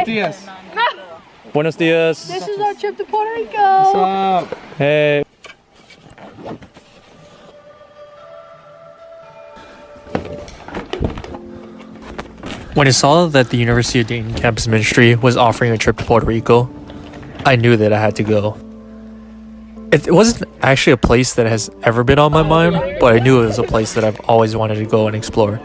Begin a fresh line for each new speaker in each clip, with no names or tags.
dias.
Buenos dias.
This is our trip to Puerto Rico.
What's up?
Hey. When I saw that the University of Dayton campus ministry was offering a trip to Puerto Rico, I knew that I had to go. It wasn't actually a place that has ever been on my mind, but I knew it was a place that I've always wanted to go and explore.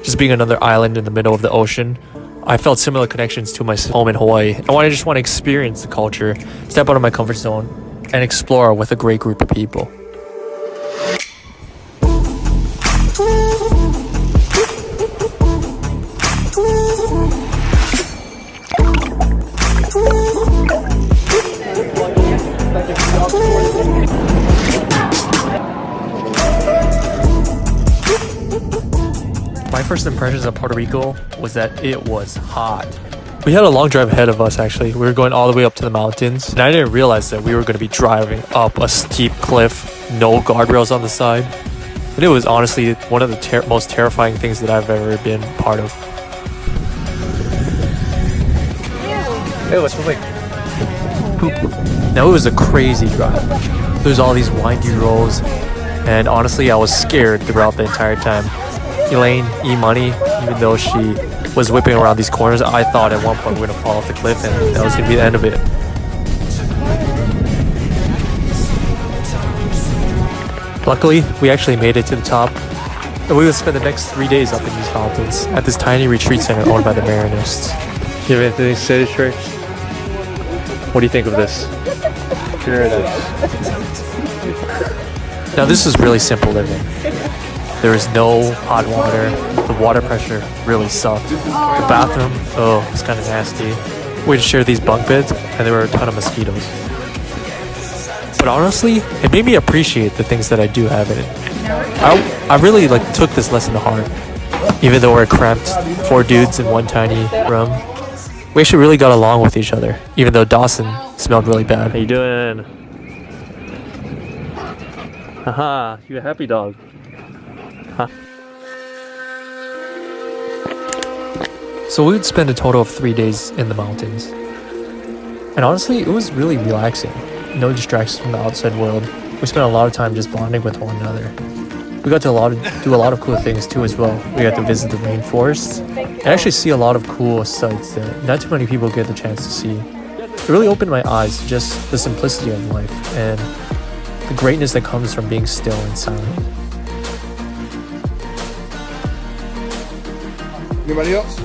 Just being another island in the middle of the ocean, I felt similar connections to my home in Hawaii. I just want to experience the culture, step out of my comfort zone, and explore with a great group of people. My first impressions of Puerto Rico was that it was hot. We had a long drive ahead of us actually. We were going all the way up to the mountains, and I didn't realize that we were going to be driving up a steep cliff, no guardrails on the side. And it was honestly one of the most terrifying things that I've ever been part of. It was like poop. Now it was a crazy drive. There's all these windy roads, and honestly I was scared throughout the entire time. Elaine, E-Money, even though she was whipping around these corners, I thought at one point we were going to fall off the cliff and that was going to be the end of it. Luckily, we actually made it to the top, and we would spend the next 3 days up in these mountains at this tiny retreat center owned by the Marinists. You have anything to say, Trey? What do you think of this?
Very nice.
Now this is really simple living. There is no hot water. The water pressure really sucked. The bathroom, it's kind of nasty. We'd share these bunk beds, and there were a ton of mosquitoes. But honestly, it made me appreciate the things that I do have in it. I really took this lesson to heart. Even though we're cramped, 4 dudes in one tiny room, we actually really got along with each other. Even though Dawson smelled really bad. How you doing? Haha, you a happy dog. Huh? So we would spend a total of 3 days in the mountains. And honestly, it was really relaxing. No distractions from the outside world. We spent a lot of time just bonding with one another. We got to do a lot of cool things too as well. We got to visit the rainforest and actually see a lot of cool sights that not too many people get the chance to see. It really opened my eyes to just the simplicity of life and the greatness that comes from being still and silent.
Anybody else?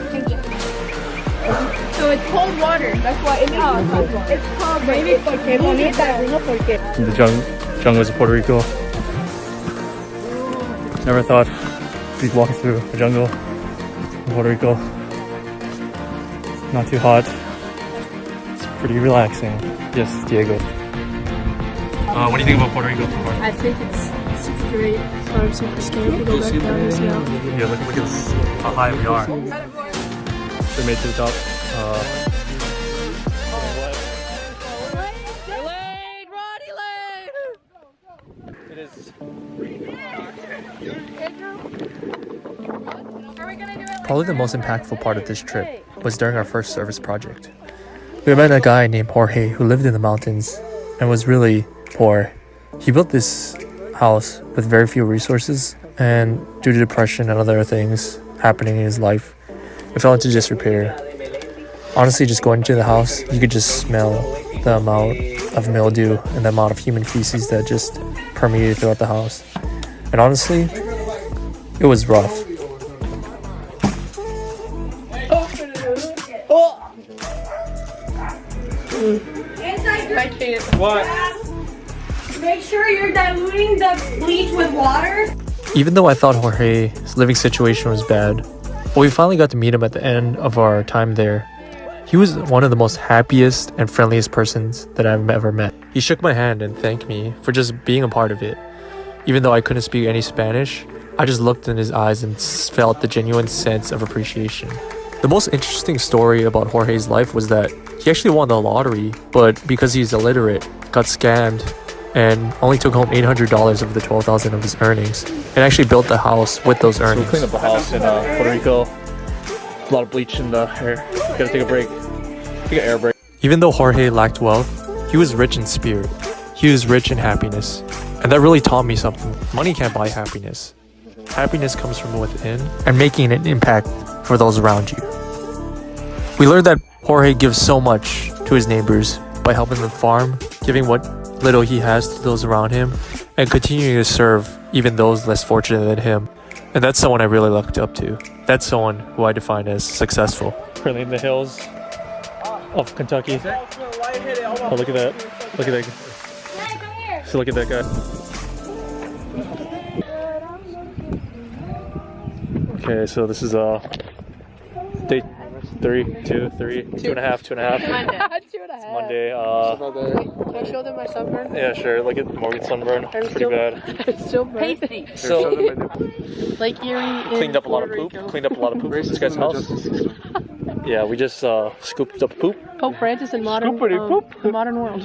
Thank you. So it's cold water. That's why it's called. It's called maybe porque bonita, no porque.
The jungles of Puerto Rico. Never thought we'd walk through the jungle in Puerto Rico. Not too hot. It's pretty relaxing. Yes, Diego. What do you think about Puerto Rico so far?
I think it's super great, but I'm super scared to go back down this now.
Yeah, look at this, how high we are. So we made it to the top. It is. Probably the most impactful part of this trip was during our first service project. We met a guy named Jorge who lived in the mountains and was really poor. He built this house with very few resources, and due to depression and other things happening in his life, it fell into disrepair. Honestly, just going into the house, you could just smell the amount of mildew and the amount of human feces that just permeated throughout the house. And honestly, it was rough.
What?
Make sure you're diluting the bleach with water.
Even though I thought Jorge's living situation was bad, but we finally got to meet him at the end of our time there. He was one of the most happiest and friendliest persons that I've ever met. He shook my hand and thanked me for just being a part of it. Even though I couldn't speak any Spanish, I just looked in his eyes and felt the genuine sense of appreciation. The most interesting story about Jorge's life was that he actually won the lottery, but because he's illiterate, got scammed and only took home $800 of the $12,000 of his earnings, and actually built the house with those earnings.
So we cleaned up the house in Puerto Rico.
A lot of bleach in the hair. Gotta take a break. Take an air break. Even though Jorge lacked wealth, he was rich in spirit. He was rich in happiness. And that really taught me something. Money can't buy happiness. Happiness comes from within and making an impact for those around you. We learned that Jorge gives so much to his neighbors by helping them farm, giving what little he has to those around him, and continuing to serve even those less fortunate than him. And that's someone I really looked up to. That's someone who I define as successful. Currently in the hills of Kentucky. Oh, look at that. Look at that. So look at that guy. Okay, so this is day 3, 2, 3, 2.5, 2.5. It's Monday.
Can I show them my sunburn?
Yeah, sure. Look at Morgan's sunburn. It's pretty bad.
It's still pasty.
So
Lake Erie.
cleaned up a lot of poop. Cleaned up a lot of poop in this guy's house. Yeah, we just scooped up poop.
Pope Francis in modern world.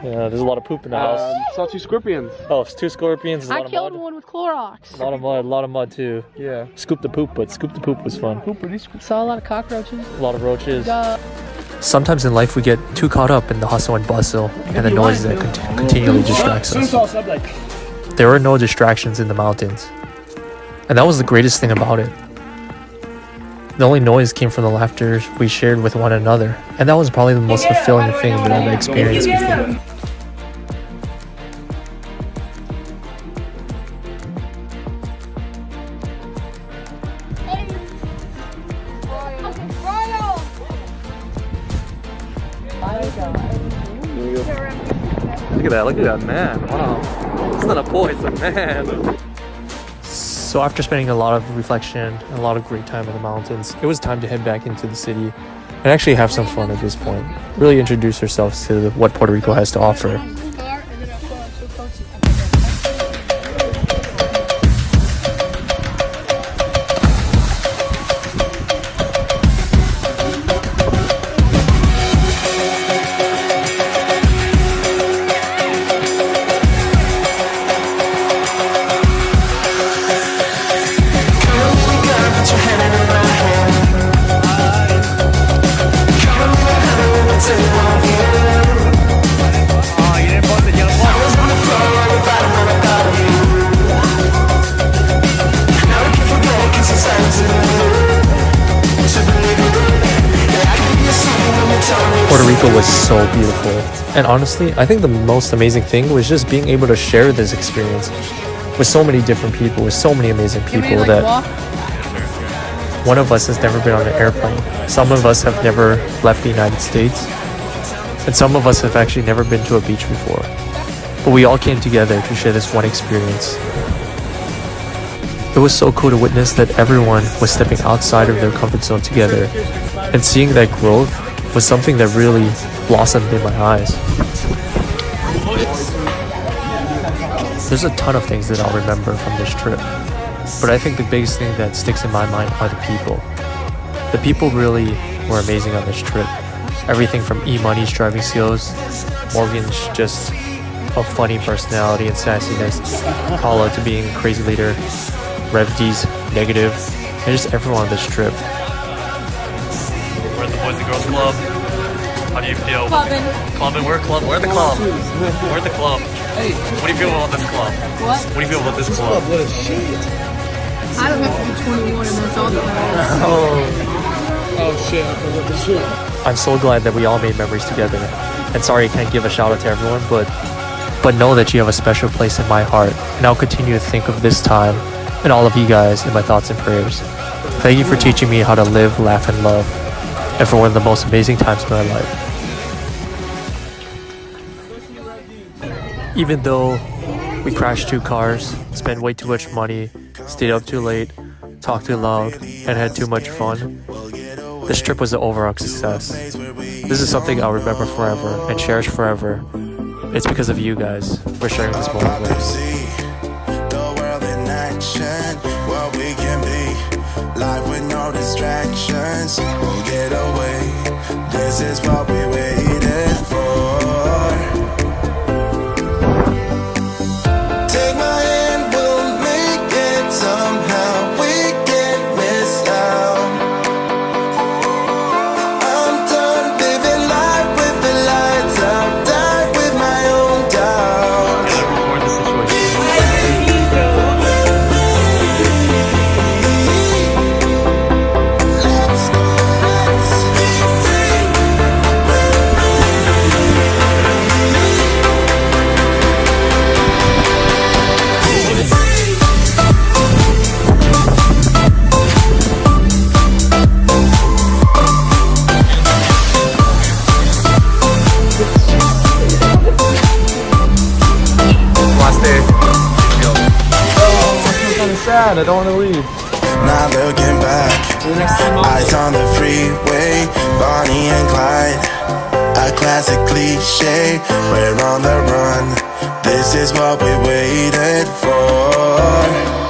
Yeah, there's a lot of poop in the house.
Saw 2 scorpions.
Oh, it's 2 scorpions.
I killed one with Clorox.
A lot of mud too.
Yeah.
Scoop the poop, but scoop the poop was fun.
Saw a lot of cockroaches.
A lot of roaches. Sometimes in life we get too caught up in the hustle and bustle and the noise that continually distracts us. There were no distractions in the mountains. And that was the greatest thing about it. The only noise came from the laughter we shared with one another. And that was probably the most fulfilling thing that I've experienced before. Look at that man. Wow. It's not a boy, it's a man. So after spending a lot of reflection and a lot of great time in the mountains, it was time to head back into the city and actually have some fun at this point. Really introduce ourselves to what Puerto Rico has to offer. Puerto Rico was so beautiful, and honestly, I think the most amazing thing was just being able to share this experience with so many different people, with so many amazing people that one of us has never been on an airplane, some of us have never left the United States, and some of us have actually never been to a beach before. But we all came together to share this one experience. It was so cool to witness that everyone was stepping outside of their comfort zone together, and seeing that growth was something that really blossomed in my eyes. There's a ton of things that I'll remember from this trip, but I think the biggest thing that sticks in my mind are the people. The people really were amazing on this trip. Everything from E-Money's driving skills, Morgan's just a funny personality and sassiness, Paula to being a crazy leader, Rev D's negative, and just everyone on this trip. We're at the Boys and Girls Club. How do you feel? Clubbing? We're at the club. We're at the club. What do you feel about this club? What do you feel about this club?
I don't have to be 21 and that's all that matters.
Oh shit, I forgot the shoot.
I'm so glad that we all made memories together. And sorry I can't give a shout out to everyone, but know that you have a special place in my heart, and I'll continue to think of this time and all of you guys in my thoughts and prayers. Thank you for teaching me how to live, laugh, and love, and for one of the most amazing times of my life. Even though we crashed 2 cars, spent way too much money, stayed up too late, talked too loud, and had too much fun, this trip was an overall success. This is something I'll remember forever and cherish forever. It's because of you guys for sharing this moment with me. What we can be, life with no distractions. We'll get away. This is what we waited for. Take my hand, we'll make it somehow. We can't miss out. I don't want to leave.
Not looking back, eyes on the freeway, Bonnie and Clyde, a classic cliche, we're on the run, this is what we waited for.